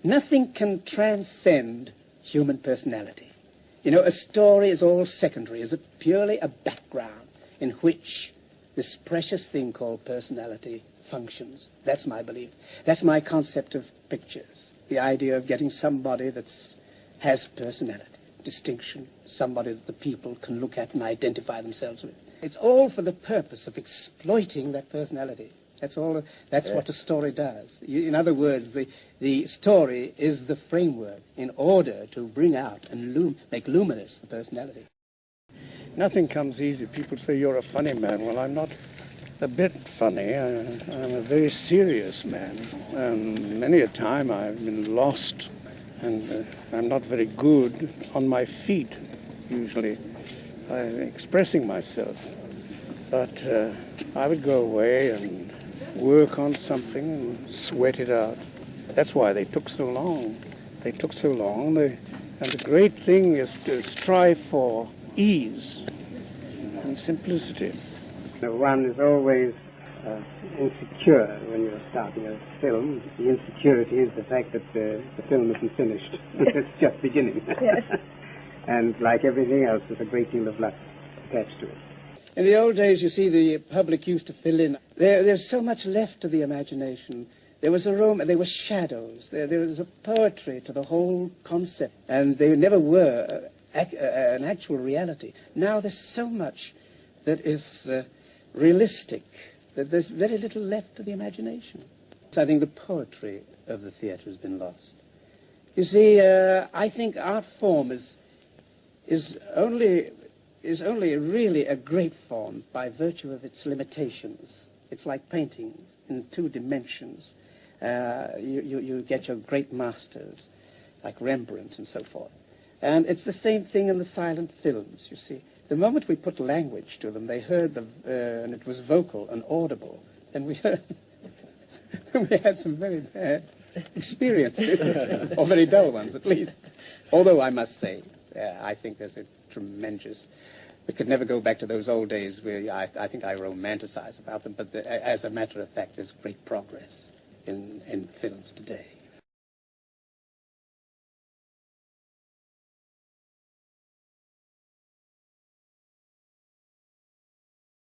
Nothing can transcend human personality. You know, a story is all secondary, is purely a background in which this precious thing called personality functions. That's my belief. That's my concept of pictures. The idea of getting somebody that has personality, distinction, somebody that the people can look at and identify themselves with. It's all for the purpose of exploiting that personality. That's all. That's what a story does. In other words, the story is the framework in order to bring out and make luminous the personality. Nothing comes easy. People say you're a funny man. Well, I'm not a bit funny. I'm a very serious man. Many a time I've been lost, and I'm not very good on my feet, usually, expressing myself. But I would go away and work on something and sweat it out. That's why they took so long. They took so long. And the great thing is to strive for ease and simplicity. One is always insecure when you're starting a film. The insecurity is the fact that the film isn't finished. It's just beginning. Yes. And like everything else, there's a great deal of luck attached to it. In the old days, you see, the public used to fill in. There's so much left to the imagination. There was there were shadows. There was a poetry to the whole concept. And they never were an actual reality. Now there's so much that is realistic that there's very little left to the imagination. So I think the poetry of the theatre has been lost. You see, I think art form is only really a great form by virtue of its limitations. It's like painting in 2 dimensions. You get your great masters, like Rembrandt and so forth. And it's the same thing in the silent films, you see. The moment we put language to them, they heard and it was vocal and audible, and we had some very bad experiences, or very dull ones at least. Although I must say, I think there's a tremendous... We could never go back to those old days where I think I romanticize about them, but as a matter of fact, there's great progress in films today.